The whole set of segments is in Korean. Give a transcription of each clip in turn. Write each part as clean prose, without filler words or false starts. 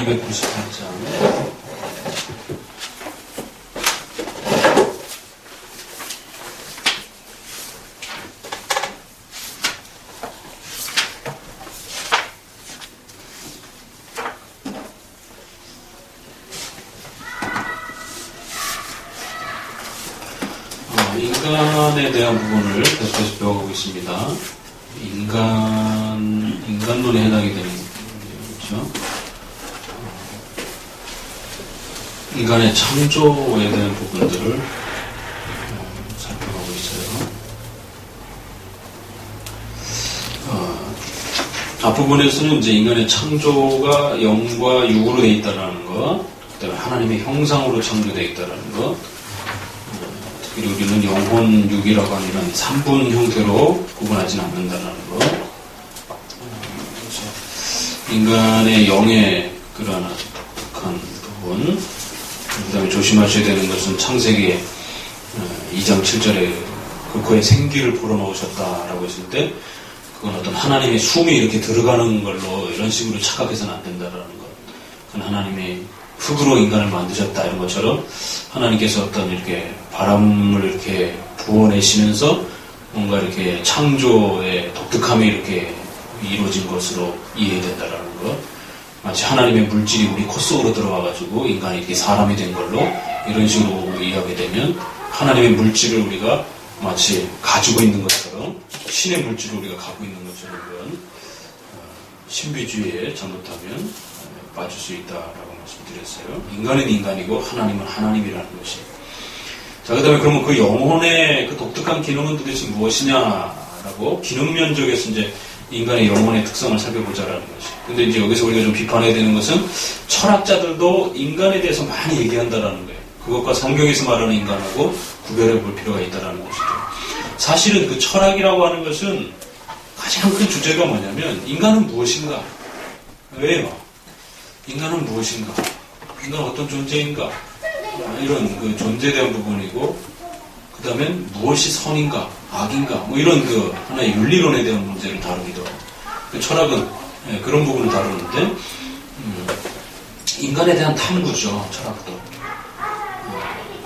298장. 인간에 대한 부분을 계속해서 배워보고 있습니다. 인간론에 해당이 되는 거죠. 인간의 창조에 대한 부분들을 살펴보고 있어요. 앞부분에서는 이제 인간의 창조가 영과 육으로 되어 있다는 것, 그다음에 하나님의 형상으로 창조되어 있다는 것, 그리고 우리는 영혼, 육이라고 하는 이런 3분 형태로 구분하지는 않는다는 것. 인간의 영의 그러한 독특한 부분. 그 다음에 조심하셔야 되는 것은 창세기 2장 7절에 그의 생기를 불어넣으셨다라고 했을 때 그건 어떤 하나님의 숨이 이렇게 들어가는 걸로 이런 식으로 착각해서는 안 된다라는 것. 그건 하나님의 흙으로 인간을 만드셨다 이런 것처럼 하나님께서 어떤 이렇게 바람을 이렇게 부어내시면서 뭔가 이렇게 창조의 독특함이 이렇게 이루어진 것으로 이해된다라는 것. 마치 하나님의 물질이 우리 코 속으로 들어와가지고 인간이 이렇게 사람이 된 걸로 이런 식으로 이해하게 되면 하나님의 물질을 우리가 마치 가지고 있는 것처럼 신의 물질을 우리가 갖고 있는 것처럼 그런 신비주의에 잘못하면 빠질 수 있다라고 말씀드렸어요. 인간은 인간이고 하나님은 하나님이라는 것이. 자, 그 다음에 그러면 그 영혼의 그 독특한 기능은 도대체 무엇이냐라고 기능 면적에서 이제 인간의 영혼의 특성을 살펴보자라는 것이. 근데 이제 여기서 우리가 좀 비판해야 되는 것은 철학자들도 인간에 대해서 많이 얘기한다라는 거예요. 그것과 성경에서 말하는 인간하고 구별해 볼 필요가 있다라는 것이죠. 사실은 그 철학이라고 하는 것은 가장 큰 주제가 뭐냐면 인간은 무엇인가? 왜요? 인간은 무엇인가? 인간은 어떤 존재인가? 이런 그 존재에 대한 부분이고, 그 다음엔 무엇이 선인가? 악인가? 뭐 이런 그 하나의 윤리론에 대한 문제를 다루기도 하고, 그 철학은 그런 부분을 다루는데, 인간에 대한 탐구죠, 철학도.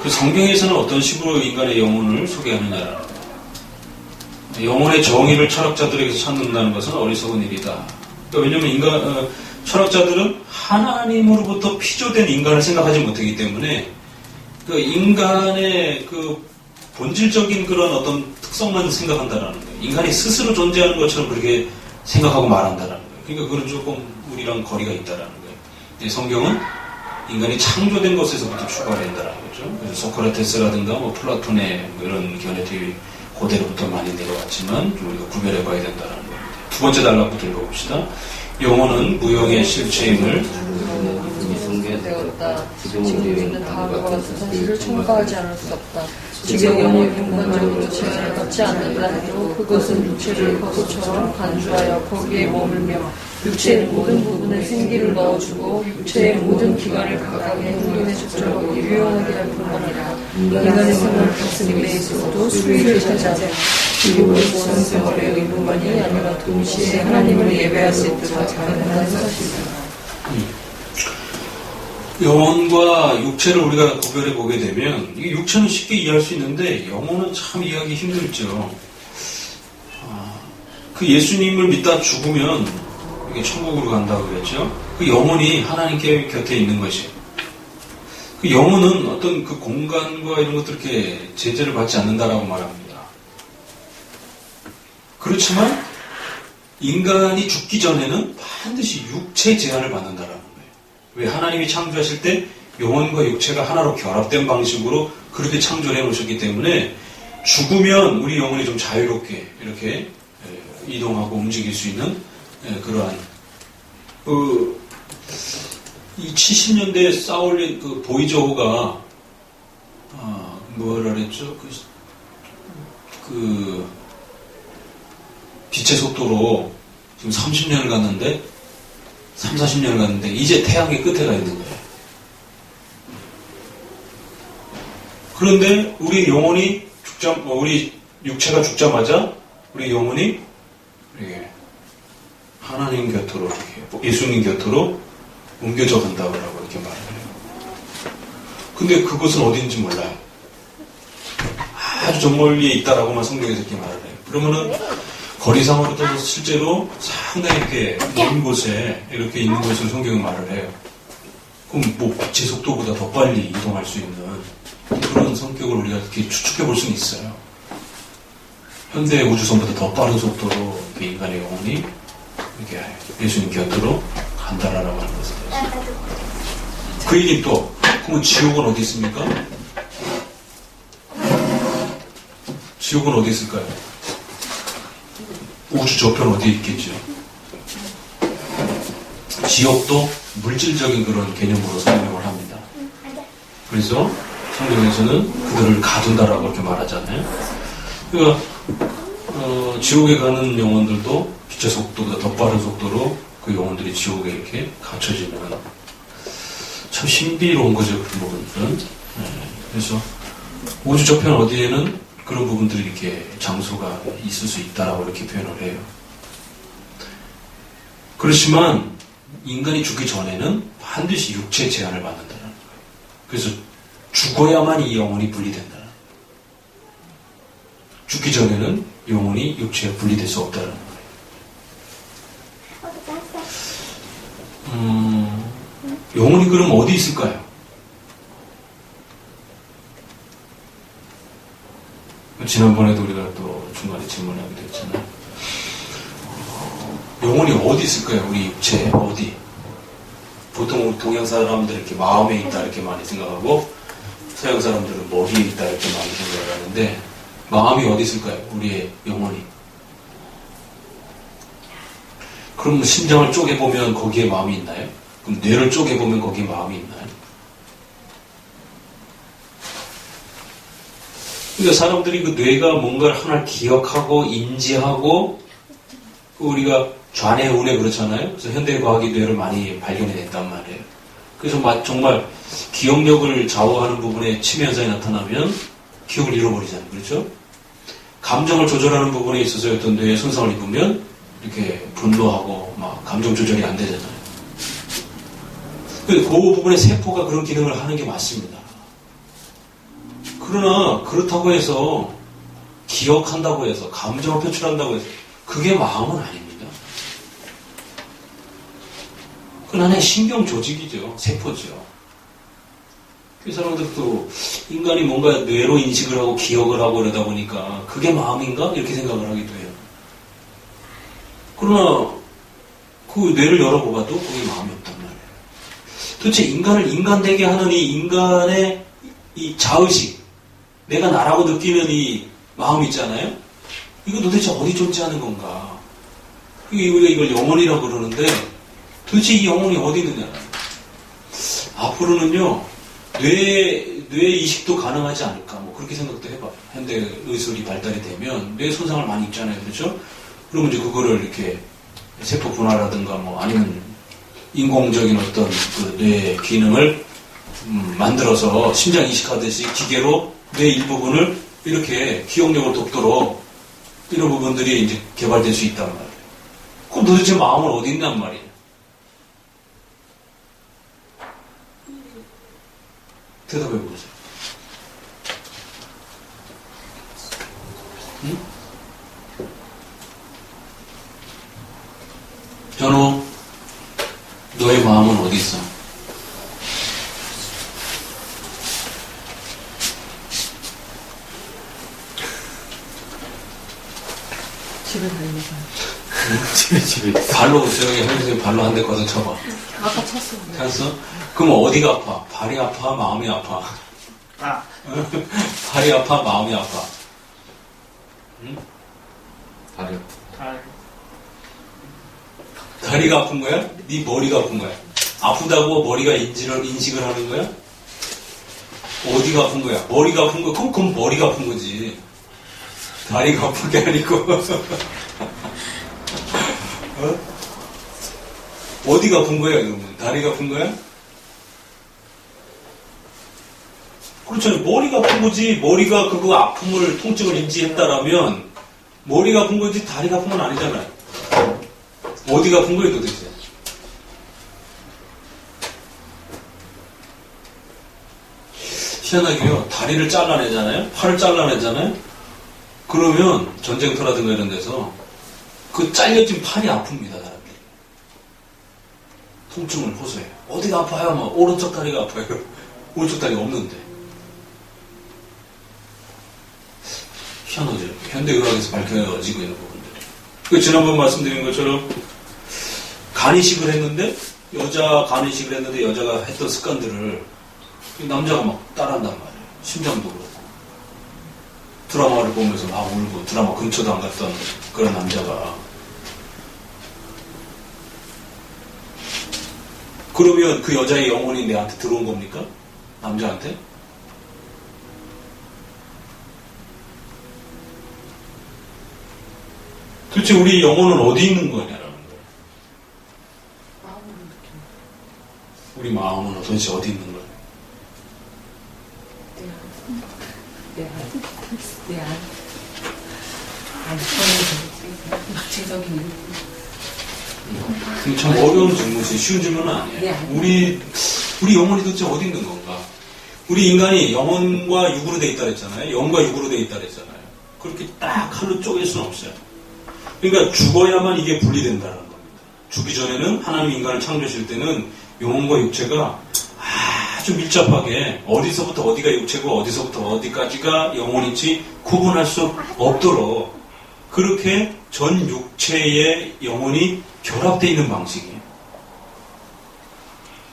그 성경에서는 어떤 식으로 인간의 영혼을 소개하느냐라는 거예요. 영혼의 정의를 철학자들에게서 찾는다는 것은 어리석은 일이다. 그러니까 왜냐하면 철학자들은 하나님으로부터 피조된 인간을 생각하지 못하기 때문에 그 인간의 그 본질적인 그런 어떤 특성만 생각한다라는 거예요. 인간이 스스로 존재하는 것처럼 그렇게 생각하고 말한다라는 거예요. 그러니까 그건 조금 우리랑 거리가 있다라는 거예요. 성경은 인간이 창조된 것에서부터 출발된다라는 거죠. 그래서 소크라테스라든가 뭐 플라톤의 뭐 이런 견해들이 고대로부터 많이 내려왔지만 좀 우리가 구별해 봐야 된다는 겁니다. 두 번째 단락부터 읽어봅시다. 영혼은 무형의 실체임을 되었다. 지금 우리는 다음과 같은 사실을 첨가하지 않을 수 없다. 지금 영혼이 인간적으로 제한을 받지 않는다 해도 그것은 육체를 겉옷처럼 간주하여 거기에 머물며 육체의 모든 부분에 생기를 넣어주고 육체의 모든 기관을 각각의 행동에 적절하고 유용하게 할 뿐만이라. 인간의 생활 가슴에 있어도 수위를 차지하되 그리고 모든 생활의 의무만이 아니라 동시에 하나님을 예배할 수 있도록 가능한 사실이다. 영혼과 육체를 우리가 구별해 보게 되면 이 육체는 쉽게 이해할 수 있는데 영혼은 참 이해하기 힘들죠. 그 예수님을 믿다 죽으면 이게 천국으로 간다고 그랬죠. 그 영혼이 하나님께 곁에 있는 것이. 그 영혼은 어떤 그 공간과 이런 것들 이렇게 제재를 받지 않는다라고 말합니다. 그렇지만 인간이 죽기 전에는 반드시 육체 제한을 받는다라는 거예요. 왜 하나님이 창조하실 때 영혼과 육체가 하나로 결합된 방식으로 그렇게 창조해 놓으셨기 때문에 죽으면 우리 영혼이 좀 자유롭게 이렇게 이동하고 움직일 수 있는 그러한 이 70년대에 쌓아올린 그 보이저호가 뭐라 그랬죠? 그 빛의 속도로 지금 30년을 갔는데 40년을 갔는데 이제 태양의 끝에 가 있는 거예요. 그런데 우리 영혼이 우리 육체가 죽자마자 우리 영혼이 하나님 곁으로 이렇게 예수님 곁으로 옮겨져 간다고 이렇게 말을 해요. 근데 그것은 어딘지 몰라요. 아주 저 멀리에 있다라고만 성경에서 이렇게 말을 해요. 그러면은 거리상으로 떠서 실제로 상당히 이렇게 먼 곳에 이렇게 있는 것을 성경은 말을 해요. 그럼 뭐 빛의 속도보다 더 빨리 이동할 수 있는 그런 성격을 우리가 이렇게 추측해 볼 수는 있어요. 현대 우주선보다 더 빠른 속도로 이렇게 인간의 영혼이 이렇게 예수님 곁으로 간다라고 하는 것을. 그 얘기 또, 그러면 지옥은 어디 있습니까? 지옥은 어디 있을까요? 우주 저편 어디에 있겠죠? 지옥도 물질적인 그런 개념으로 설명을 합니다. 그래서 성경에서는 그들을 가둔다라고 이렇게 말하잖아요. 그러니까 지옥에 가는 영혼들도 빛의 속도보다 더 빠른 속도로 그 영혼들이 지옥에 이렇게 갇혀지는 참 신비로운 거죠, 그런 부분들은. 그래서 우주 저편 어디에는 그런 부분들이 이렇게 장소가 있을 수 있다라고 이렇게 표현을 해요. 그렇지만 인간이 죽기 전에는 반드시 육체의 제한을 받는다는 거예요. 그래서 죽어야만 이 영혼이 분리된다. 죽기 전에는 영혼이 육체에 분리될 수 없다는 거예요. 영혼이 그럼 어디 있을까요? 지난번에도 우리가 또 중간에 질문하기도 했잖아요. 영혼이 어디 있을까요? 우리 육체에 어디? 보통 우리 동양 사람들 이렇게 마음에 있다 이렇게 많이 생각하고 서양 사람들은 머리에 있다 이렇게 많이 생각을 하는데 마음이 어디 있을까요? 우리의 영혼이. 그럼 심장을 쪼개보면 거기에 마음이 있나요? 그럼 뇌를 쪼개보면 거기에 마음이 있나요? 그러니까 사람들이 그 뇌가 뭔가를 하나 기억하고 인지하고 우리가 좌뇌우뇌 그렇잖아요. 그래서 현대과학이 뇌를 많이 발견해냈단 말이에요. 그래서 정말 기억력을 좌우하는 부분에 치매 현상이 나타나면 기억을 잃어버리잖아요. 그렇죠? 감정을 조절하는 부분에 있어서 어떤 뇌에 손상을 입으면 이렇게 분노하고 막 감정 조절이 안 되잖아요. 그 부분에 세포가 그런 기능을 하는 게 맞습니다. 그러나 그렇다고 해서 기억한다고 해서 감정을 표출한다고 해서 그게 마음은 아닙니다. 그건 하나의 신경 조직이죠. 세포죠. 그 사람들도 인간이 뭔가 뇌로 인식을 하고 기억을 하고 그러다 보니까 그게 마음인가? 이렇게 생각을 하기도 해요. 그러나 그 뇌를 열어보아도 그게 마음이 없단 말이에요. 도대체 인간을 인간되게 하는 이 인간의 이 자의식, 내가 나라고 느끼는 이 마음 있잖아요. 이거 도대체 어디 존재하는 건가? 우리가 이걸 영혼이라고 그러는데 도대체 이 영혼이 어디 있느냐? 앞으로는요 뇌 이식도 가능하지 않을까? 뭐 그렇게 생각도 해봐요. 현대 의술이 발달이 되면 뇌 손상을 많이 입잖아요, 그렇죠? 그러면 이제 그거를 이렇게 세포 분화라든가 뭐 아니면 인공적인 어떤 그 뇌 기능을 만들어서 심장 이식하듯이 기계로 뇌 일부분을 이렇게 기억력을 돕도록 이런 부분들이 이제 개발될 수 있단 말이에요. 그럼 도대체 마음은 어디 있냔 말이에요. 대답해 보세요. 응? 전호, 너의 마음은 어디 있어? 집에 다니면서요. 집에. 발로, 저기, 선생님 발로 한 대 걷어 쳐봐. 아까 쳤어요. 쳤어? 그럼 어디가 아파? 발이 아파? 마음이 아파? 발이 아파? 마음이 아파? 응? 발이 아파. 다리가 아픈 거야? 네 머리가 아픈 거야? 아프다고 머리가 인식을 하는 거야? 어디가 아픈 거야? 머리가 아픈 거야? 그럼 머리가 아픈 거지. 다리가 아픈 게 아니고. 어? 어디가 아픈 거야, 그러면? 다리가 아픈 거야? 그렇잖아요. 머리가 아픈 거지. 머리가 그거 아픔을, 통증을 인지했다라면, 머리가 아픈 거지, 다리가 아픈 건 아니잖아요. 어디가 아픈 거예요, 도대체? 희한하게요. 다리를 잘라내잖아요. 팔을 잘라내잖아요. 그러면 전쟁터라든가 이런 데서 그 잘려진 팔이 아픕니다. 사람들이. 통증을 호소해요. 어디가 아파요? 막 오른쪽 다리가 아파요. 오른쪽 다리가 없는데. 희한하죠. 현대의학에서 밝혀지고 있는 부분들이. 그 지난번 말씀드린 것처럼 간이식을 했는데 여자가 했던 습관들을 남자가 막 따라한단 말이에요. 심장도 그렇고. 드라마를 보면서 막 울고 드라마 근처도 안 갔던 그런 남자가. 그러면 그 여자의 영혼이 내한테 들어온 겁니까? 남자한테? 도대체 우리 영혼은 어디 있는 거냐라는 거예요. 우리 마음은 도대체 어디 있는 거예요? 내 안. 구체적인. 참 어려운 질문이지 쉬운 질문은 아니에요. 우리 영혼이 도대체 어디 있는 건가? 우리 인간이 영혼과 육으로 돼 있다 그랬잖아요. 영과 육으로 돼 있다 그랬잖아요. 그렇게 딱 칼로 쪼갤 수는 없어요. 그러니까 죽어야만 이게 분리된다는 겁니다. 죽기 전에는 하나님 인간을 창조하실 때는 영혼과 육체가 아주 밀접하게 어디서부터 어디가 육체고 어디서부터 어디까지가 영혼인지 구분할 수 없도록 그렇게 전 육체의 영혼이 결합되어 있는 방식이에요.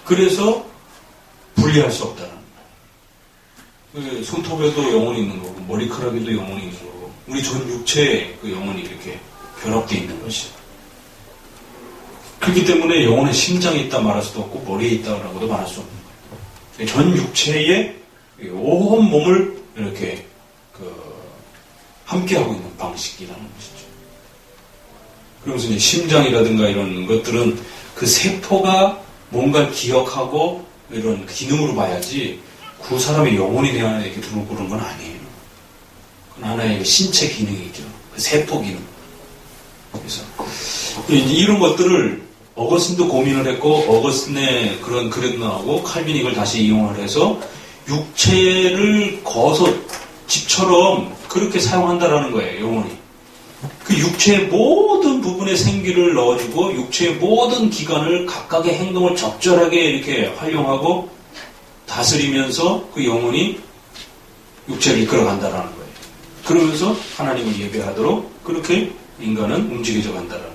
그래서 분리할 수 없다는 거예요. 손톱에도 영혼이 있는 거고 머리카락에도 영혼이 있는 거고 우리 전 육체에 그 영혼이 이렇게 결합되어 있는 것이죠. 그렇기 때문에 영혼의 심장에 있다 말할 수도 없고 머리에 있다라고도 말할 수 없는 거예요. 전 육체의 온 몸을 이렇게 함께하고 있는 방식이라는 것이죠. 그러면서 이제 심장이라든가 이런 것들은 그 세포가 뭔가를 기억하고 이런 기능으로 봐야지 그 사람의 영혼이 내 안에 이렇게 들어오고 그런 건 아니에요. 그건 하나의 신체 기능이죠. 그 세포 기능. 그래서 이런 것들을 어거스틴도 고민을 했고 어거스틴의 그런 글에도 나오고 칼빈이 이걸 다시 이용을 해서 육체를 거서 집처럼 그렇게 사용한다라는 거예요. 영혼이. 그 육체의 모든 부분에 생기를 넣어주고 육체의 모든 기관을 각각의 행동을 적절하게 이렇게 활용하고 다스리면서 그 영혼이 육체를 이끌어간다라는 거예요. 그러면서 하나님을 예배하도록 그렇게 인간은 움직여져 간다라는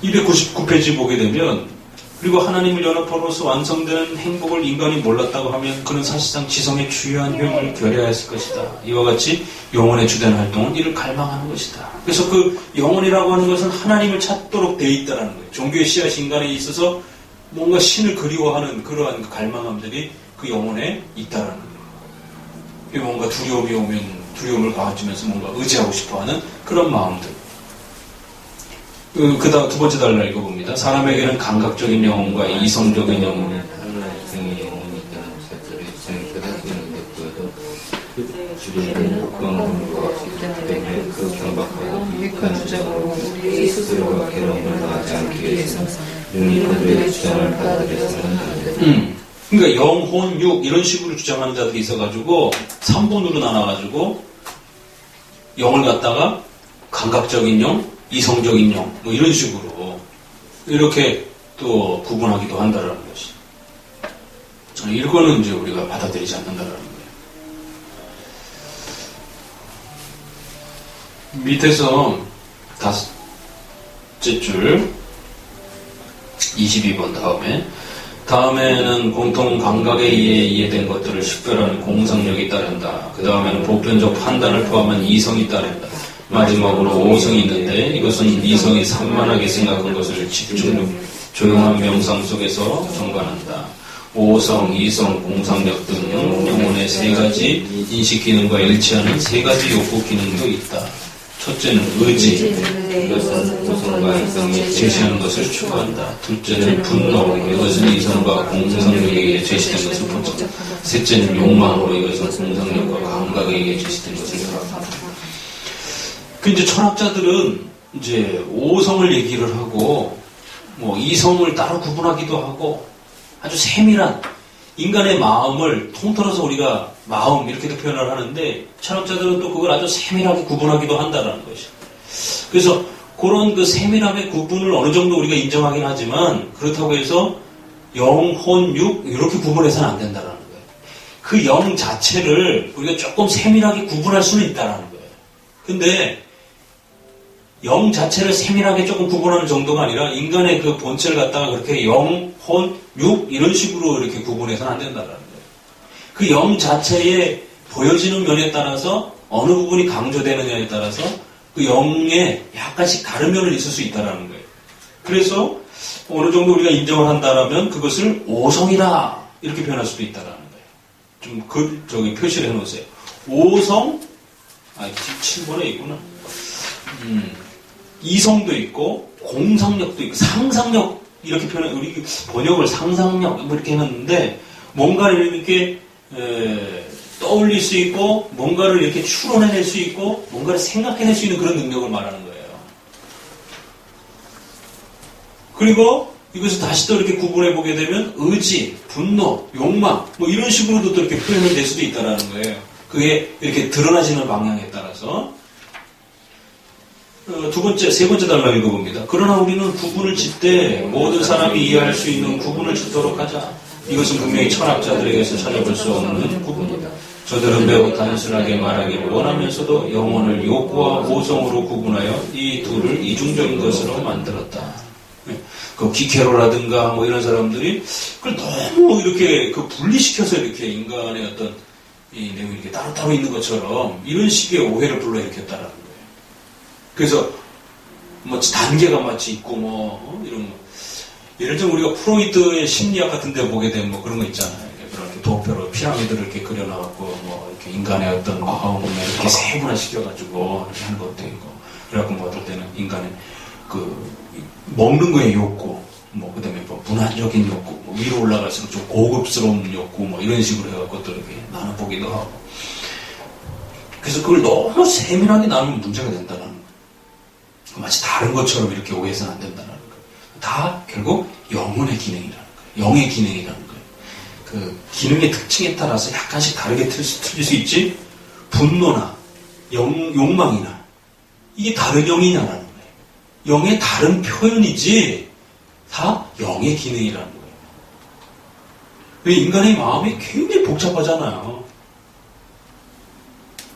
거예요. 299페이지 보게 되면 그리고 하나님을 연합함으로써 완성되는 행복을 인간이 몰랐다고 하면 그는 사실상 지성의 주요한 효용을 결여했을 것이다. 이와 같이 영혼의 주된 활동은 이를 갈망하는 것이다. 그래서 그 영혼이라고 하는 것은 하나님을 찾도록 되어 있다는 거예요. 종교의 씨앗 인간에 있어서 뭔가 신을 그리워하는 그러한 그 갈망함들이 그 영혼에 있다라는 거예요. 뭔가 두려움이 오면 두려움을 가지면서 뭔가 의지하고 싶어하는 그런 마음들. 그다음 두 번째 달라 읽어봅니다. 사람에게는 감각적인 영혼과 이성적인 영혼. 하나의 영혼이 있다는 것들을 생각하는 것보다도 주변의 국방과 때문에 그 경박하고 유익한 주장으로 우리 스스로가 괴로움을 당하지 않기 위해서 윤리들의 주장을 받아들여서는 안 된다. 그러니까 영혼, 육 이런 식으로 주장하는 자들이 있어가지고 3분으로 나눠가지고 영을 갖다가 감각적인 영, 이성적인 영, 뭐 이런 식으로 이렇게 또 구분하기도 한다라는 것이. 이거는 이제 우리가 받아들이지 않는다라는 거예요. 밑에서 다섯째 줄 22번 다음에는 공통 감각에 의해 이해된 것들을 식별하는 공상력이 따른다. 그 다음에는 보편적 판단을 포함한 이성이 따른다. 마지막으로 오성이 있는데 이것은 이성이 산만하게 생각한 것을 집중력, 조용한 명상 속에서 정관한다. 오성, 이성, 공상력 등 영혼의 세 가지 인식 기능과 일치하는 세 가지 욕구 기능도 있다. 첫째는 의지, 이것은 오성과 이성이 제시하는 것을 추구한다. 둘째는 분노, 이것은 이성과 공상력에 의해 제시된 것을 본다. 셋째는 욕망으로, 이것은 공상력과 감각에 의해 제시된 것을 파악한다. 그 이제 철학자들은 이제 오성을 얘기를 하고 뭐 이성을 따로 구분하기도 하고 아주 세밀한 인간의 마음을 통틀어서 우리가 마음 이렇게도 표현을 하는데 철학자들은 또 그걸 아주 세밀하게 구분하기도 한다라는 것이죠. 그래서 그런 그 세밀함의 구분을 어느 정도 우리가 인정하긴 하지만 그렇다고 해서 영, 혼, 육 이렇게 구분해서는 안 된다라는 거예요. 그 영 자체를 우리가 조금 세밀하게 구분할 수는 있다라는 거예요. 근데 영 자체를 세밀하게 조금 구분하는 정도가 아니라 인간의 그 본체를 갖다가 그렇게 영, 혼, 육 이런 식으로 이렇게 구분해서는 안 된다라는 거예요. 그 영 자체에 보여지는 면에 따라서 어느 부분이 강조되느냐에 따라서 그 영에 약간씩 다른 면을 있을 수 있다라는 거예요. 그래서 어느 정도 우리가 인정을 한다라면 그것을 오성이다 이렇게 표현할 수도 있다라는 거예요. 좀 표시를 해놓으세요. 오성, 7번에 있구나. 이성도 있고 공상력도 있고 상상력 이렇게 우리 번역을 상상력 뭐 이렇게 해놨는데 뭔가를 이렇게 떠올릴 수 있고 뭔가를 이렇게 추론해낼 수 있고 뭔가를 생각해낼 수 있는 그런 능력을 말하는 거예요. 그리고 이것을 다시 또 이렇게 구분해 보게 되면 의지, 분노, 욕망 뭐 이런 식으로도 또 이렇게 표현을 낼 수도 있다라는 거예요. 그게 이렇게 드러나지는 방향에 따라서. 세 번째 단락 읽어봅니다. 그러나 우리는 구분을 짓되 모든 사람이 이해할 수 있는 구분을 짓도록 하자. 이것은 분명히 철학자들에게서 찾아볼 수 없는 구분이다. 저들은 매우 단순하게 말하기를 원하면서도 영혼을 욕구와 오성으로 구분하여 이 둘을 이중적인 것으로 만들었다. 그 기케로라든가 뭐 이런 사람들이 그걸 너무 이렇게 분리시켜서 이렇게 인간의 어떤 이 내용이 이렇게 따로따로 있는 것처럼 이런 식의 오해를 불러일으켰다라는 거예요. 그래서 뭐 단계가 마치 있고 이런 거. 예를 들면 우리가 프로이트의 심리학 같은 데 보게 되면 뭐 그런 거 있잖아요. 그렇게 도표로 피라미드를 이렇게 그려놔갖고 뭐 이렇게 인간의 어떤 마음을 이렇게 세분화시켜가지고 이렇게 하는 것도 있고. 그래갖고 뭐 어떨 때는 인간의 먹는 거에 욕구, 그 다음에 문화적인 욕구, 위로 올라갈수록 좀 고급스러운 욕구, 이런 식으로 해갖고 또 이렇게 나눠보기도 하고. 그래서 그걸 너무 세밀하게 나누면 문제가 된다는 거예요. 마치 다른 것처럼 이렇게 오해해서는 안 된다는 거예요. 다 결국 영혼의 기능이라는 거예요. 영의 기능이라는 거예요. 그 기능의 특징에 따라서 약간씩 다르게 틀릴 수 있지, 분노나 욕망이나 이게 다른 영이냐라는 거예요. 영의 다른 표현이지 다 영의 기능이라는 거예요. 왜 인간의 마음이 굉장히 복잡하잖아요.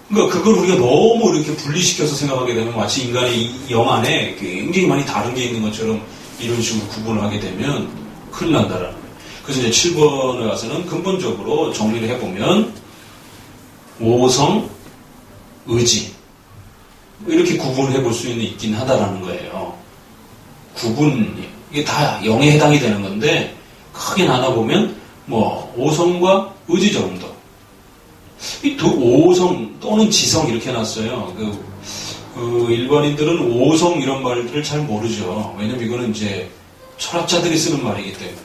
그러니까 그걸 우리가 너무 이렇게 분리시켜서 생각하게 되면 마치 인간의 영 안에 굉장히 많이 다른 게 있는 것처럼 이런 식으로 구분을 하게 되면 큰일 난다라는 거예요. 그래서 이제 7번에 와서는 근본적으로 정리를 해보면 오성, 의지 이렇게 구분해 볼 수 있긴 하다라는 거예요. 이게 다 영에 해당이 되는 건데 크게 나눠보면 오성과 의지 정도. 이 오성 또는 지성 이렇게 해놨어요. 일반인들은 오성 이런 말들을 잘 모르죠. 왜냐면 이거는 이제 철학자들이 쓰는 말이기 때문에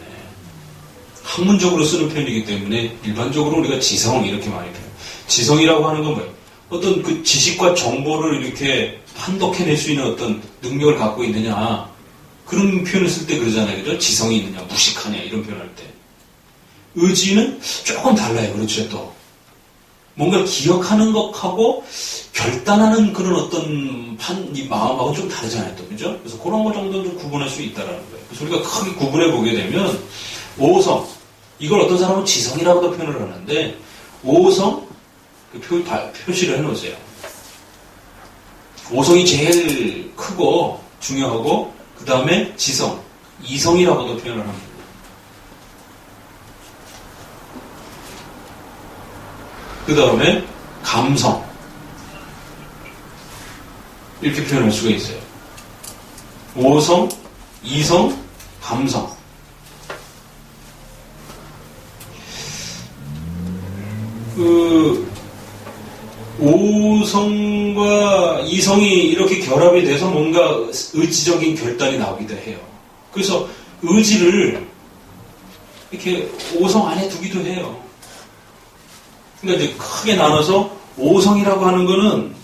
학문적으로 쓰는 표현이기 때문에 일반적으로 우리가 지성 이렇게 많이 표현. 지성이라고 하는 건 뭐예요? 어떤 그 지식과 정보를 이렇게 판독해낼 수 있는 어떤 능력을 갖고 있느냐 그런 표현을 쓸 때 그러잖아요. 그죠? 지성이 있느냐 무식하냐 이런 표현할 때. 의지는 조금 달라요. 그렇죠? 또 뭔가 기억하는 것하고 결단하는 그런 어떤 이 마음하고 좀 다르잖아요. 또 그죠? 그래서 그런 거 정도는 구분할 수 있다라는 거예요. 그래서 우리가 크게 구분해 보게 되면 오성 이걸 어떤 사람은 지성이라고도 표현을 하는데 오성 표시를 해놓으세요. 오성이 제일 크고 중요하고 그 다음에 지성, 이성이라고도 표현을 합니다. 그 다음에 감성 이렇게 표현할 수가 있어요. 오성, 이성, 감성. 오성과 이성이 이렇게 결합이 돼서 뭔가 의지적인 결단이 나오기도 해요. 그래서 의지를 이렇게 오성 안에 두기도 해요. 그러니까 이제 크게 나눠서 오성이라고 하는 거는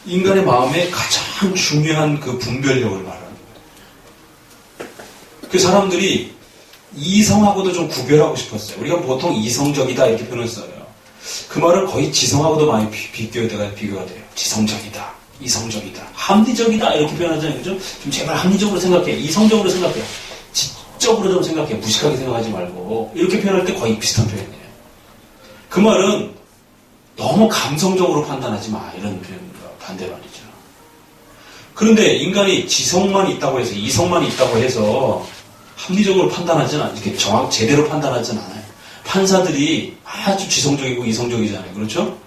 인간의 마음에 가장 중요한 그 분별력을 말하는 거예요. 그 사람들이 이성하고도 좀 구별하고 싶었어요. 우리가 보통 이성적이다 이렇게 표현을 써요. 그 말은 거의 지성하고도 많이 비교가 돼요. 지성적이다, 이성적이다, 합리적이다 이렇게 표현하잖아요. 그죠? 좀 제발 합리적으로 생각해, 이성적으로 생각해, 지적으로 좀 생각해, 무식하게 생각하지 말고 이렇게 표현할 때 거의 비슷한 표현이에요. 그 말은 너무 감성적으로 판단하지 마 이런 표현입니다. 반대 말이죠. 그런데 인간이 지성만 있다고 해서 이성만 있다고 해서 합리적으로 판단하지는 않아요. 이렇게 제대로 판단하지는 않아요. 판사들이 아주 지성적이고 이성적이잖아요. 그렇죠?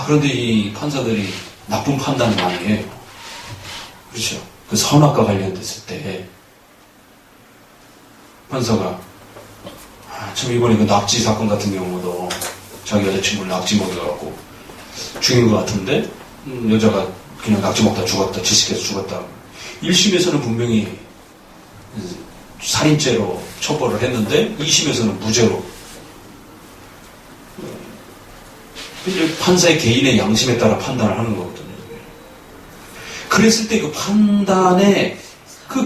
그런데 이 판사들이 나쁜 판단을 많이 해요. 그렇죠? 그 선악과 관련됐을 때 판사가 참 이번에 그 납치 사건 같은 경우도 자기 여자친구를 납치 먹여갖고 죽인 것 같은데 여자가 그냥 낙지 먹다 죽었다, 질식해서 죽었다. 1심에서는 분명히 살인죄로 처벌을 했는데 2심에서는 무죄로. 판사의 개인의 양심에 따라 판단을 하는 거거든요. 그랬을 때 그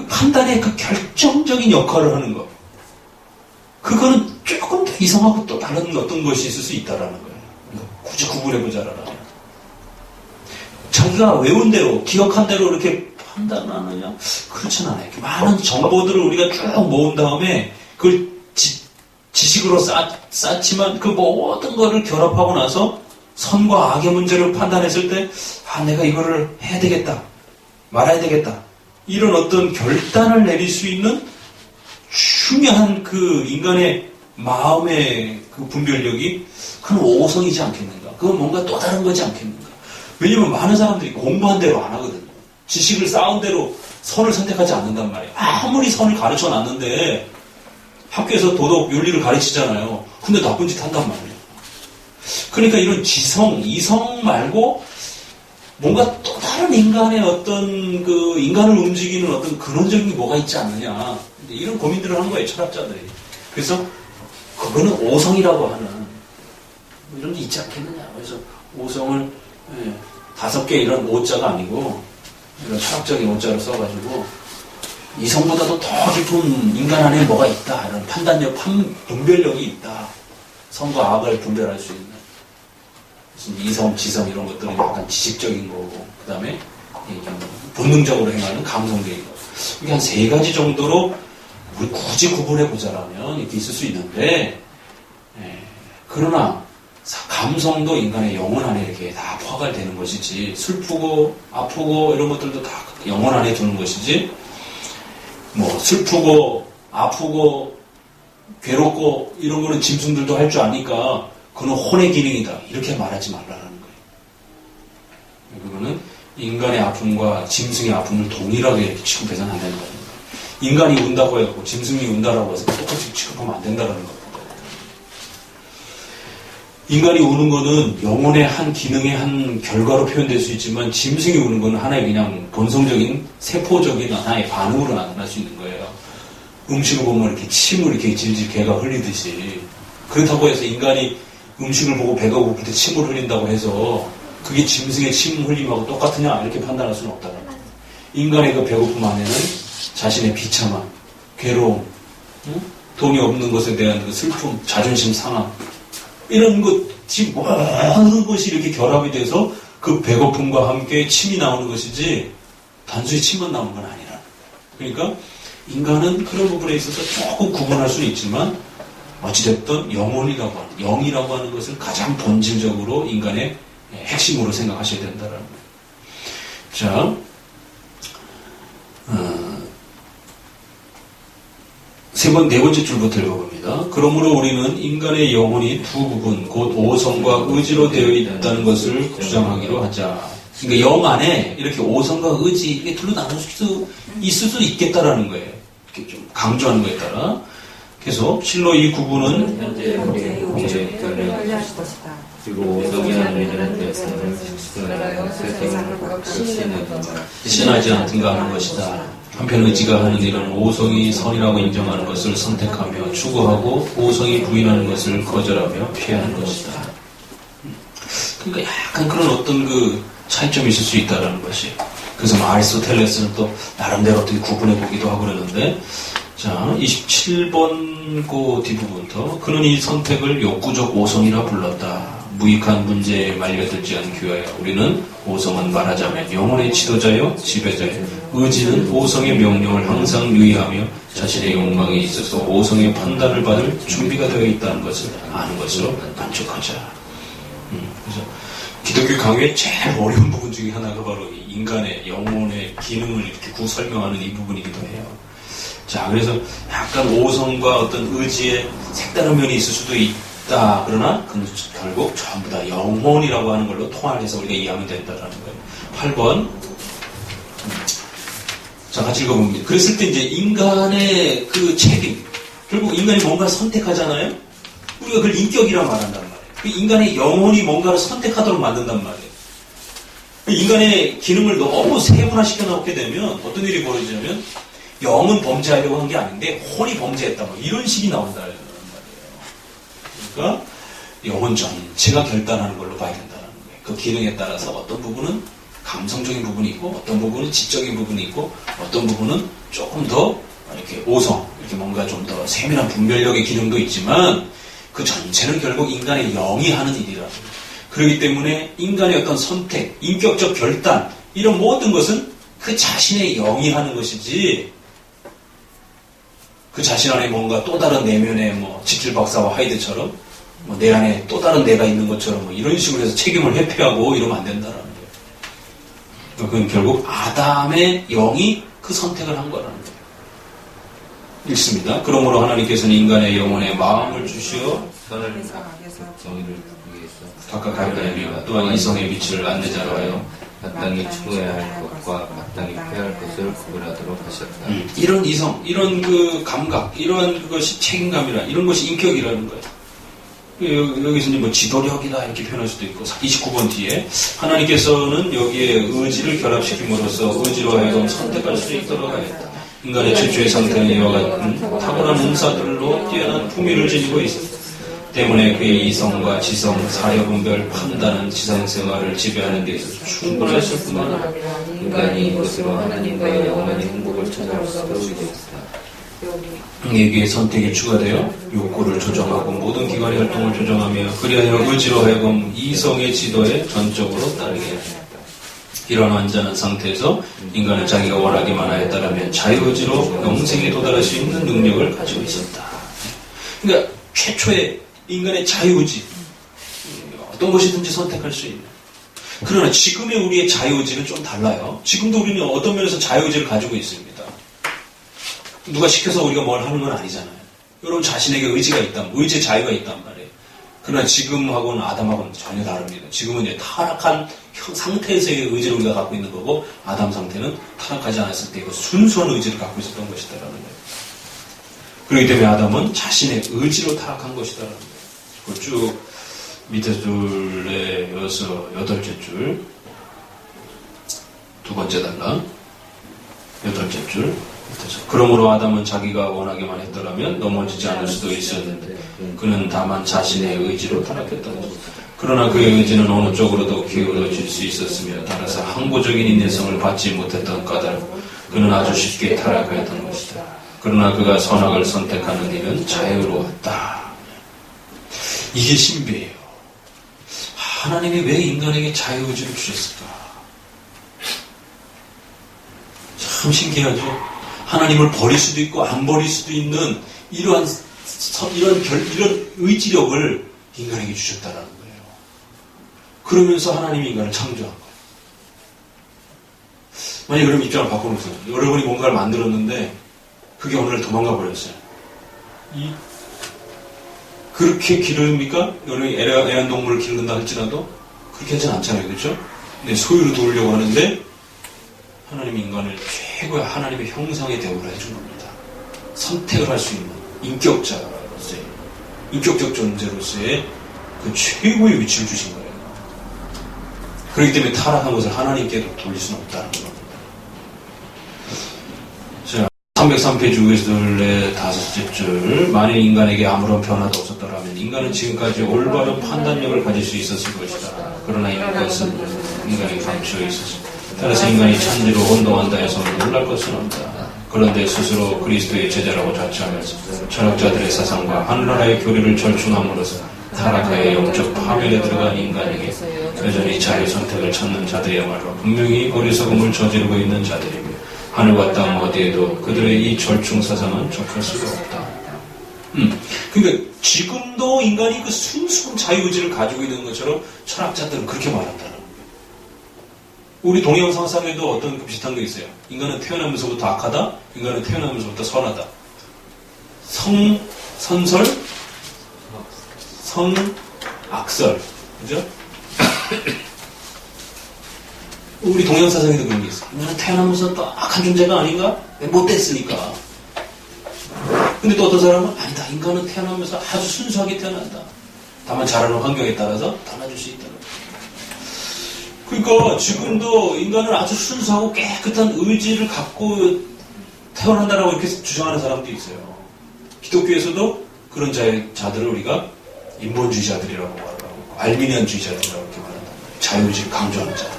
판단의 그 결정적인 역할을 하는 거. 그거는 조금 더 이성하고 또 다른 어떤 것이 있을 수 있다라는 거예요. 굳이 구분해보자라면. 자기가 외운 대로, 기억한 대로 이렇게 판단하느냐? 그렇진 않아요. 많은 정보들을 우리가 쭉 모은 다음에 그걸 지식으로 쌓지만 그 모든 거를 결합하고 나서 선과 악의 문제를 판단했을 때 내가 이거를 해야 되겠다. 말아야 되겠다. 이런 어떤 결단을 내릴 수 있는 중요한 그 인간의 마음의 그 분별력이 그건 오성이지 않겠는가? 그건 뭔가 또 다른 거지 않겠는가? 왜냐면 많은 사람들이 공부한 대로 안 하거든요. 지식을 쌓은 대로 선을 선택하지 않는단 말이에요. 아무리 선을 가르쳐 놨는데 학교에서 도덕, 윤리를 가르치잖아요. 근데 나쁜 짓 한단 말이에요. 그러니까 이런 지성, 이성 말고 뭔가 또 다른 인간의 어떤 그 인간을 움직이는 어떤 근원적인 게 뭐가 있지 않느냐. 이런 고민들을 한 거예요, 철학자들이. 그래서 그거는 오성이라고 하는 이런 게 있지 않겠느냐. 그래서 오성을 5개 이런 오자가 아니고 이런 철학적인 오자를 써가지고 이성보다도 더 깊은 인간 안에 뭐가 있다. 이런 판단력, 분별력이 있다. 선과 악을 분별할 수 있는. 무슨 이성, 지성 이런 것들은 약간 지식적인 거고, 그 다음에 본능적으로 행하는 감성적인 거. 이게 한 3가지 정도로 우리 굳이 구분해 보자라면 이렇게 있을 수 있는데, 그러나 감성도 인간의 영혼 안에 이렇게 다 포괄 되는 것이지, 슬프고 아프고 이런 것들도 다 영혼 안에 두는 것이지, 뭐 슬프고 아프고 괴롭고 이런 거는 짐승들도 할 줄 아니까 그건 혼의 기능이다 이렇게 말하지 말라는 거예요. 그거는 인간의 아픔과 짐승의 아픔을 동일하게 이렇게 취급해서는 안 된다는 거예요. 인간이 운다고 해서 짐승이 운다라고 해서 똑같이 취급하면 안 된다는 겁니다. 인간이 우는 거는 영혼의 한 기능의 한 결과로 표현될 수 있지만 짐승이 우는 거는 하나의 그냥 본성적인 세포적인 하나의 반응으로 나타날 수 있는 거예요. 음식을 보면 이렇게 침을 이렇게 질질 개가 흘리듯이. 그렇다고 해서 인간이 음식을 보고 배가 고플 때 침을 흘린다고 해서 그게 짐승의 침 흘림하고 똑같으냐 이렇게 판단할 수는 없다는 거예요. 인간의 그 배고픔 안에는 자신의 비참함, 괴로움, 돈이 없는 것에 대한 그 슬픔, 자존심 상함 이런 것이 모든 것이 이렇게 결합이 돼서 그 배고픔과 함께 침이 나오는 것이지 단순히 침만 나오는 건 아니라. 그러니까 인간은 그런 부분에 있어서 조금 구분할 수는 있지만 어찌됐든 영혼이라고 하는, 영이라고 하는 것을 가장 본질적으로 인간의 핵심으로 생각하셔야 된다는 거예요. 자, 네 번째 줄부터 읽어봅니다. 그러므로 우리는 인간의 영혼이 두 부분, 곧 오성과 의지로 되어 있다는 것을 주장하기로 하자. 그러니까 영 안에 이렇게 오성과 의지, 이게 둘로 나눌 수 있을 수 있겠다라는 거예요. 이렇게 좀 강조하는 거에 따라. 계속, 실로 이 구분은 현재 우리의 결례할 것이다. 그리고 오성이 하느니는 대상을 신하지 않든가 하는 것이다. 한편 의지가 하는 일은 오성이 선이라고 인정하는 것을 선택하며 추구하고 오성이 부인하는 것을 거절하며 피하는 것이다. 그러니까 약간 그런 어떤 그 차이점이 있을 수 있다는 것이. 그래서 아리스토텔레스는 또 나름대로 어떻게 구분해 보기도 하고 그러는데, 자, 27번 그 뒷부분부터 그는 이 선택을 욕구적 오성이라 불렀다. 무익한 문제에 말려들지 않기 위하여 우리는 오성은 말하자면 영혼의 지도자요 지배자요 의지는 오성의 명령을 항상 유의하며 자신의 욕망에 있어서 오성의 판단을 받을 준비가 되어 있다는 것을 아는 것으로 만족하자. 그래서 기독교 강의의 제일 어려운 부분 중에 하나가 바로 이 인간의 영혼의 기능을 이렇게 설명하는 이 부분이기도 해요. 자, 그래서 약간 오성과 어떤 의지의 색다른 면이 있을 수도 있다. 그러나 그건 결국 전부 다 영혼이라고 하는 걸로 통합해서 우리가 이해하면 된다는 거예요. 8번. 자, 같이 읽어봅니다. 그랬을 때 이제 인간의 그 책임, 결국 인간이 뭔가를 선택하잖아요. 우리가 그걸 인격이라 말한단 말이에요. 그 인간의 영혼이 뭔가를 선택하도록 만든단 말이에요. 그 인간의 기능을 너무 세분화시켜 놓게 되면 어떤 일이 벌어지냐면 영은 범죄하려고 한 게 아닌데 혼이 범죄했다. 뭐 이런 식이 나온다는 말이에요. 그러니까 영혼 전체가 결단하는 걸로 봐야 된다는 거예요. 그 기능에 따라서 어떤 부분은 감성적인 부분이 있고 어떤 부분은 지적인 부분이 있고 어떤 부분은 조금 더 이렇게 오성, 이렇게 뭔가 좀 더 세밀한 분별력의 기능도 있지만 그 전체는 결국 인간의 영이 하는 일이라고. 그렇기 때문에 인간의 어떤 선택, 인격적 결단 이런 모든 것은 그 자신의 영이 하는 것이지 그 자신 안에 뭔가 또 다른 내면의 뭐 지킬 박사와 하이드처럼 뭐 내 안에 또 다른 내가 있는 것처럼 뭐 이런 식으로 해서 책임을 회피하고 이러면 안 된다라는 거예요. 그건 결국 아담의 영이 그 선택을 한 거라는 거예요. 읽습니다. 그러므로 하나님께서는 인간의 영혼에 마음을 주시어 선을 정의를 위해서 각각 하나의 미와 또한 이성의 빛을 안내자로 하여 마땅히 추구해야 할 것과 마땅히 피할 것을 구별하도록 하셨다. 이런 이성, 이런 그 감각, 이런 그것이 책임감이라 이런 것이 인격이라는 거예요. 여기서 이제 뭐 지도력이다 이렇게 표현할 수도 있고 29번 뒤에 하나님께서는 여기에 의지를 결합시킴으로써 의지로 하여금 선택할 수 있도록 하였다. 인간의 최초의 상태는 이와 같은 탁월한 은사들로 뛰어난 품위를 지니고 있었다. 때문에 그의 이성과 지성, 사여분별, 판단은 지상생활을 지배하는 데 있어서 충분했을 뿐만 아니라 인간이 이것으로 하나님과 영원히 행복을 찾아올 수 있다. 여기에 선택이 추가되어 욕구를 조정하고 모든 기관의 활동을 조정하며 그리하여 의지로 하여금 이성의 지도에 전적으로 따르게 합니다. 이런 완전한 상태에서 인간은 자기가 원하기만 하에 따르면 자유의지로 영생에 도달할 수 있는 능력을 가지고 있었다. 그러니까 최초의 인간의 자유의지, 어떤 것이든지 선택할 수 있는. 그러나 지금의 우리의 자유의지는 좀 달라요. 지금도 우리는 어떤 면에서 자유의지를 가지고 있습니다. 누가 시켜서 우리가 뭘 하는 건 아니잖아요. 여러분 자신에게 의지가 있단, 의지의 자유가 있단 말이에요. 그러나 지금하고는 아담하고는 전혀 다릅니다. 지금은 이제 타락한 상태에서의 의지를 우리가 갖고 있는 거고, 아담 상태는 타락하지 않았을 때 순수한 의지를 갖고 있었던 것이다라는 거예요. 그렇기 때문에 아담은 자신의 의지로 타락한 것이다라는 거예요. 그걸 쭉 밑에 줄에 이어서 8째 줄, 두 번째 단락, 8째 줄. 그러므로 아담은 자기가 원하기만 했더라면 넘어지지 않을 수도 있었는데 그는 다만 자신의 의지로 타락했다는 것이다. 그러나 그의 의지는 어느 쪽으로도 기울어질 수 있었으며 따라서 항구적인 인내성을 받지 못했던 까닭 그는 아주 쉽게 타락하였던 것이다. 그러나 그가 선악을 선택하는 일은 자유로웠다. 이게 신비예요. 하나님이 왜 인간에게 자유의지를 주셨을까? 참 신기하죠? 하나님을 버릴 수도 있고 안 버릴 수도 있는 이런 의지력을 인간에게 주셨다라는 거예요. 그러면서 하나님이 인간을 창조한 거예요. 만약 그럼 입장을 바꿔놓으세요. 여러분이 뭔가를 만들었는데 그게 어느 날 도망가 버렸어요. 그렇게 기릅니까? 여러분이 애완동물을 기른다 할지라도 그렇게 하진 않잖아요. 그렇죠? 네, 소유를 도우려고 하는데 하나님이 인간을 최고의 하나님의 형상의 대우를 해준 겁니다. 선택을 할 수 있는 인격자로서의, 인격적 존재로서의 그 최고의 위치를 주신 거예요. 그렇기 때문에 타락한 것을 하나님께 돌릴 수는 없다는 겁니다. 자, 303페이지 위에서의 5째 줄. 만일 인간에게 아무런 변화도 없었더라면 인간은 지금까지 올바른 판단력을 가질 수 있었을 것이다. 그러나 이것은 인간에게 감추어 있었습니다. 따라서 인간이 천지로 혼동한다 해서 놀랄 것은 없다. 그런데 스스로 그리스도의 제자라고 자처하면서 철학자들의 사상과 하늘나라의 교리를 절충함으로써 타락하여 영적 파멸에 들어간 인간에게 여전히 자유 선택을 찾는 자들이야말로 분명히 어리석음을 저지르고 있는 자들이며 하늘과 땅 어디에도 그들의 이 절충 사상은 적할 수가 없다. 그러니까 지금도 인간이 그 순수한 자유의지를 가지고 있는 것처럼 철학자들은 그렇게 말한다는 거예요. 우리 동양 상상에도 어떤 그 비슷한 게 있어요. 인간은 태어나면서부터 악하다, 인간은 태어나면서부터 선하다. 선설, 성악설, 그죠? 우리 동양 사상에도 그런 게 있어요. 인간은 태어나면서 또 악한 존재가 아닌가? 못됐으니까. 근데 또 어떤 사람은 아니다. 인간은 태어나면서 아주 순수하게 태어난다. 다만 자라는 환경에 따라서 달라질 수 있다. 그러니까 지금도 인간은 아주 순수하고 깨끗한 의지를 갖고 태어난다라고 이렇게 주장하는 사람도 있어요. 기독교에서도 그런 자들을 우리가 인본주의자들이라고 말하고 알미니안주의자들이라고 이렇게 말한다. 자유의지를 강조하는 자들.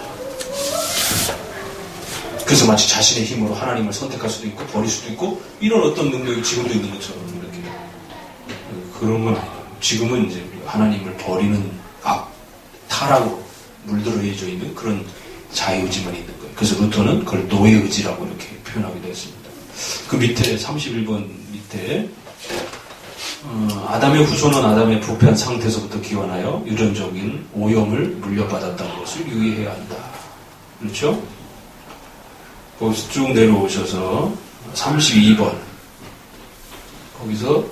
그래서 마치 자신의 힘으로 하나님을 선택할 수도 있고 버릴 수도 있고 이런 어떤 능력이 지금도 있는 것처럼 이렇게 그런 건 아니에요. 지금은 이제 하나님을 버리는 타락으로 물들어져 있는 그런 자유의지만 있는 거예요. 그래서 루터는 그걸 노예의지라고 이렇게 표현하기도 했습니다. 그 밑에 31번 밑에 아담의 후손은 아담의 부패한 상태에서부터 기원하여 유전적인 오염을 물려받았다는 것을 유의해야 한다. 그렇죠? 거기서 쭉 내려오셔서 32번 거기서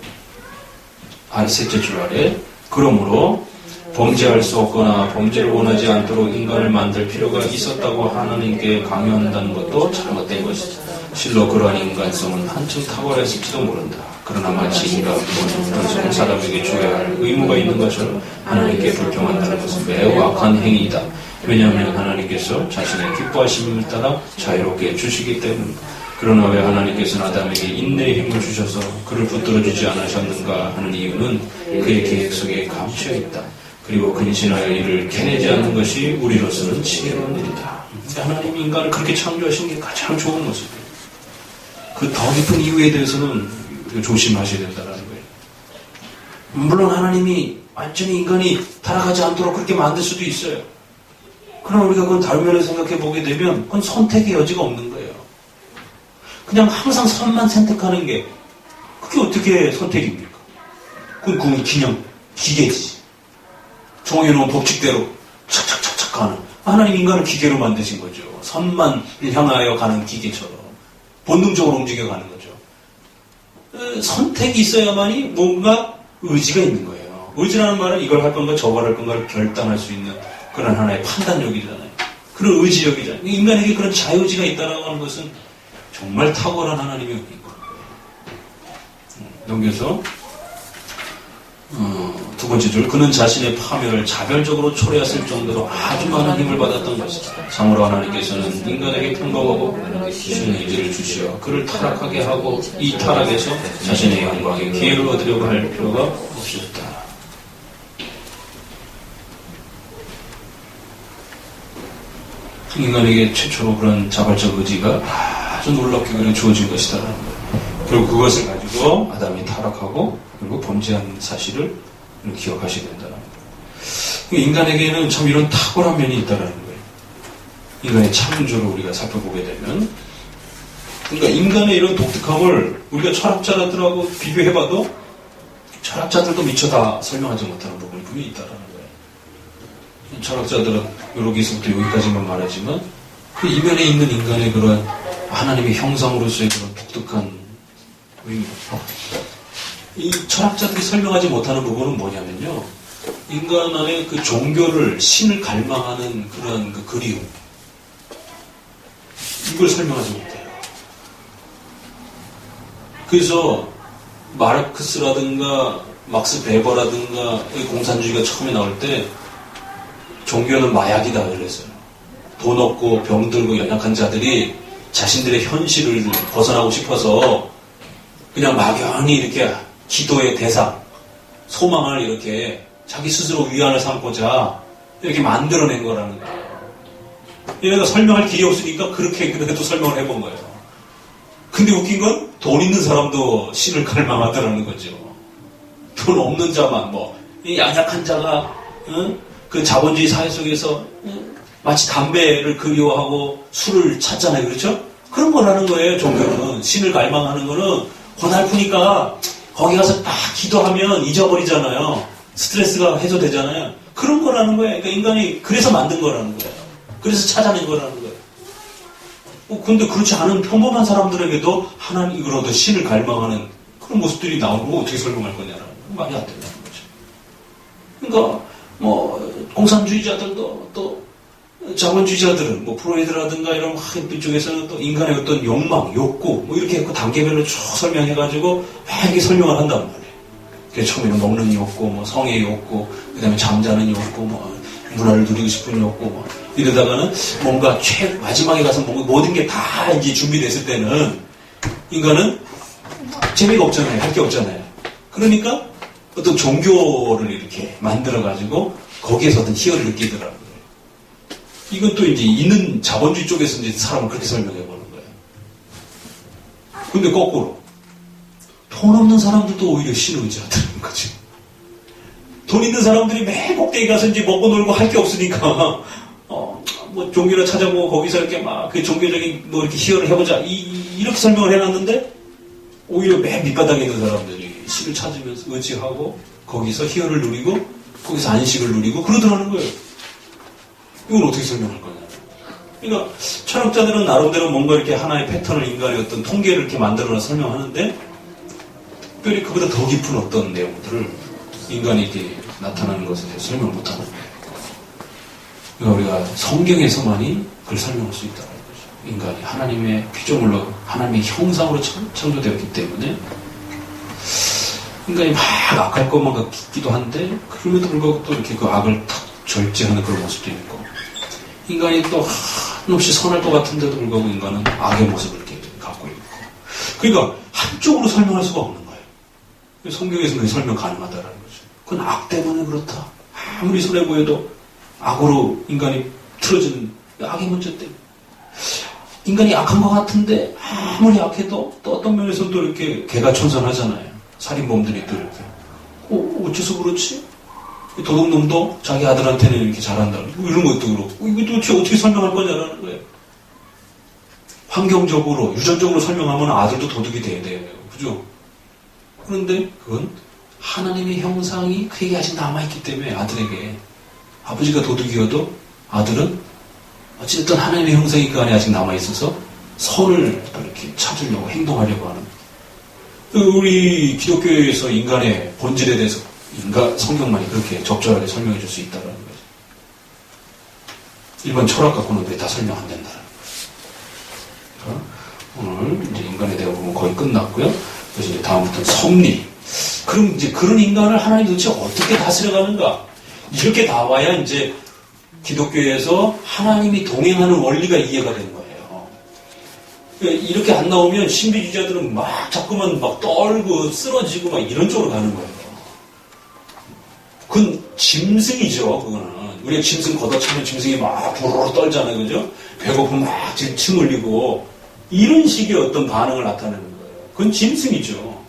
셋째 줄 아래 그러므로 범죄할 수 없거나 범죄를 원하지 않도록 인간을 만들 필요가 있었다고 하나님께 강요한다는 것도 잘못된 것이다. 실로 그러한 인간성은 한층 탁월했을지도 모른다. 그러나 마치 인간은 사람에게 줘야 할 의무가 있는 것처럼 하나님께 불평한다는 것은 매우 악한 행위이다. 왜냐하면 하나님께서 자신의 기뻐하심을 따라 자유롭게 주시기 때문이다. 그러나 왜 하나님께서는 아담에게 인내의 힘을 주셔서 그를 붙들어주지 않으셨는가 하는 이유는 그의 계획 속에 감춰있다. 그리고 근신하여 이를 캐내지 않는 것이 우리로서는 지혜로운 일이다. 하나님이 인간을 그렇게 창조하신 게 가장 좋은 모습이에요. 그 더 깊은 이유에 대해서는 조심하셔야 된다는 거예요. 물론 하나님이 완전히 인간이 타락하지 않도록 그렇게 만들 수도 있어요. 그러나 우리가 그건 다른 면에서 생각해 보게 되면 그건 선택의 여지가 없는 거예요. 그냥 항상 선만 선택하는 게 그게 어떻게 선택입니까? 그건 그냥 기계지. 정해놓은 법칙대로 착착착착 가는. 하나님 인간을 기계로 만드신 거죠. 선만 향하여 가는 기계처럼 본능적으로 움직여가는 거죠. 선택이 있어야만이 뭔가 의지가 있는 거예요. 의지라는 말은 이걸 할 건가 저걸 할 건가를 결단할 수 있는 그런 하나의 판단력이잖아요. 그런 의지력이잖아요. 인간에게 그런 자유의지가 있다는 하는 것은 정말 탁월한 하나님의 은혜인 거예요. 넘겨서 두 번째 줄, 그는 자신의 파멸을 자별적으로 초래했을 정도로 아주 많은 힘을 받았던 것이다. 참으로 하나님께서는 인간에게 평범하고 쉬운 의지를 주시어 그를 타락하게 하고 이 타락에서 자신의 영광에 기회를 얻으려고 할 필요가 없었다. 인간에게 최초로 그런 자발적 의지가 아주 놀랍게 그냥 주어진 것이다라는 거예요. 결국 그것을 가지고 아담이 타락하고 그리고 범죄한 사실을 기억하셔야 된다는 거예요. 인간에게는 참 이런 탁월한 면이 있다는 거예요. 인간의 창조를 우리가 살펴보게 되면 그러니까 인간의 이런 독특함을 우리가 철학자들하고 비교해봐도 철학자들도 미처 다 설명하지 못하는 부분이 분명히 있다는 거예요. 철학자들은 여기서부터 여기까지만 말하지만 그 이면에 있는 인간의 그런 하나님의 형상으로서의 그런 독특한 의미. 이 철학자들이 설명하지 못하는 부분은 뭐냐면요. 인간 안에 그 종교를, 신을 갈망하는 그런 그 그리움. 이걸 설명하지 못해요. 그래서 마르크스라든가 막스 베버라든가 공산주의가 처음에 나올 때 종교는 마약이다 그랬어요. 돈 없고 병들고 연약한 자들이 자신들의 현실을 벗어나고 싶어서 그냥 막연히 이렇게 기도의 대상, 소망을 이렇게 자기 스스로 위안을 삼고자 이렇게 만들어낸 거라는 거예요. 얘네가 설명할 길이 없으니까 그렇게 그래도 설명을 해본 거예요. 근데 웃긴 건 돈 있는 사람도 신을 갈망하더라는 거죠. 돈 없는 자만 이 양약한 자가 그 자본주의 사회 속에서 마치 담배를 그리워하고 술을 찾잖아요. 그렇죠? 그런 거라는 거예요. 종교는. 신을 갈망하는 거는 고달프니까 거기 가서 딱 기도하면 잊어버리잖아요. 스트레스가 해소되잖아요. 그런 거라는 거예요. 그러니까 인간이 그래서 만든 거라는 거예요. 그래서 찾아낸 거라는 거예요. 근데 그렇지 않은 평범한 사람들에게도 하나님을 얻어 신을 갈망하는 그런 모습들이 나오는 거 어떻게 설명할 거냐라는 말이 안 된다는 거죠. 그러니까 공산주의자들도 또 자본주의자들은 프로이드라든가 이런 이쪽에서는 또 인간의 어떤 욕망, 욕구 이렇게 단계별로 쭉 설명해가지고 막 이렇게 설명을 한단 말이에요. 그래서 처음에는 먹는 욕구, 성의 욕구, 그 다음에 잠자는 욕구, 문화를 누리고 싶은 욕구, 이러다가는 뭔가 마지막에 가서 모든 게 다 이제 준비됐을 때는 인간은 재미가 없잖아요. 할 게 없잖아요. 그러니까 어떤 종교를 이렇게 만들어가지고 거기에서 어떤 희열을 느끼더라고요. 이건 또 이제 있는 자본주의 쪽에서 이제 사람을 그렇게 설명해 보는 거예요. 근데 거꾸로 돈 없는 사람들도 오히려 신을 의지하더라는 거죠. 돈 있는 사람들이 맨 꼭대기 가서 이제 먹고 놀고 할 게 없으니까 종교를 찾아보고 거기서 이렇게 막 그 종교적인 이렇게 희열을 해보자 이렇게 설명을 해놨는데 오히려 맨 밑바닥에 있는 사람들이 신을 찾으면서 의지하고 거기서 희열을 누리고 거기서 안식을 누리고 그러더라는 거예요. 이걸 어떻게 설명할 거냐. 그러니까 철학자들은 나름대로 뭔가 이렇게 하나의 패턴을 인간의 어떤 통계를 이렇게 만들어서 설명하는데 특별히 그보다 더 깊은 어떤 내용들을 인간이 이렇게 나타나는 것에 대해서 설명을 못하는 거예요. 그러니까 우리가 성경에서만이 그걸 설명할 수 있다는 거죠. 인간이 하나님의 피조물로 하나님의 형상으로 창조되었기 때문에 인간이 막 악할 것만 같기도 한데 그럼에도 불구하고 또 이렇게 그 악을 탁 절제하는 그런 모습도 있고 인간이 또 한없이 선할 것 같은데도 불구하고 인간은 악의 모습을 이렇게 갖고 있고 그러니까 한쪽으로 설명할 수가 없는 거예요. 성경에서는 그게 설명 가능하다는 거죠. 그건 악 때문에 그렇다. 아무리 선해 보여도 악으로 인간이 틀어지는 악의 문제 때문에 인간이 악한 것 같은데 아무리 악해도 또 어떤 면에서는 또 이렇게 개가천선하잖아요. 살인범들이 또 이렇게 어째서 그렇지? 도둑놈도 자기 아들한테는 이렇게 잘한다. 이런 것도 그렇고 이거 도대체 어떻게 설명할 거냐라는 거예요. 환경적으로 유전적으로 설명하면 아들도 도둑이 돼야 돼요. 그죠? 그런데 그건 하나님의 형상이 그에게 아직 남아있기 때문에 아들에게 아버지가 도둑이어도 아들은 어쨌든 하나님의 형상이 그 안에 아직 남아있어서 선을 이렇게 찾으려고 행동하려고 하는 우리 기독교에서 인간의 본질에 대해서 성경만이 그렇게 적절하게 설명해 줄 수 있다는 거죠. 일반 철학 갖고는 다 설명 안 된다는 거죠. 오늘 이제 인간에 대해 보면 거의 끝났고요. 그래서 이제 다음부터는 섭리. 그럼 이제 그런 인간을 하나님 도대체 어떻게 다스려가는가? 이렇게 나와야 이제 기독교에서 하나님이 동행하는 원리가 이해가 되는 거예요. 이렇게 안 나오면 신비주의자들은 막 자꾸만 막 떨고 쓰러지고 막 이런 쪽으로 가는 거예요. 그건 짐승이죠, 그거는. 우리가 짐승 걷어차면 짐승이 막 부르르 떨잖아요, 그죠? 배고프면 막 침 흘리고, 이런 식의 어떤 반응을 나타내는 거예요. 그건 짐승이죠.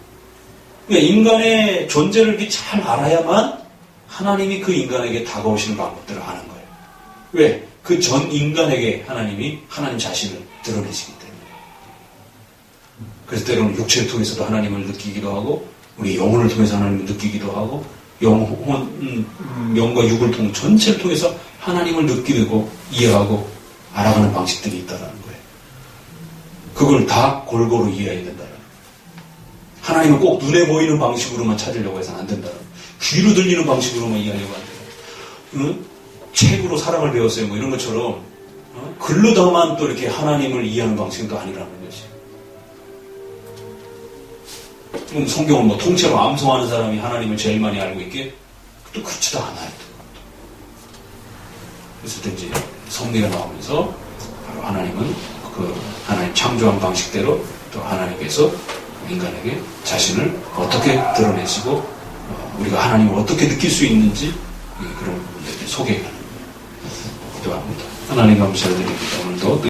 그러니까 인간의 존재를 이렇게 잘 알아야만 하나님이 그 인간에게 다가오시는 방법들을 아는 거예요. 왜? 그 전 인간에게 하나님이 하나님 자신을 드러내시기 때문에. 그래서 때로는 육체를 통해서도 하나님을 느끼기도 하고, 우리 영혼을 통해서 하나님을 느끼기도 하고, 영과 육을 통해 전체를 통해서 하나님을 느끼고 이해하고 알아가는 방식들이 있다는 거예요. 그걸 다 골고루 이해해야 된다는 거예요. 하나님을 꼭 눈에 보이는 방식으로만 찾으려고 해서는 안 된다는 거예요. 귀로 들리는 방식으로만 이해하려고 안 돼요. 책으로 사랑을 배웠어요. 이런 것처럼 글로다만 또 이렇게 하나님을 이해하는 방식은 또 아니라는 것이. 성경을 통째로 암송하는 사람이 하나님을 제일 많이 알고 있게 또 그렇지도 않아요. 그래서 또 이제 섭리가 나오면서 바로 하나님은 그 하나님 창조한 방식대로 또 하나님께서 인간에게 자신을 어떻게 드러내시고 우리가 하나님을 어떻게 느낄 수 있는지 그런 부분들을 소개해가는 거예요. 기도합니다. 하나님 감사드립니다. 오늘도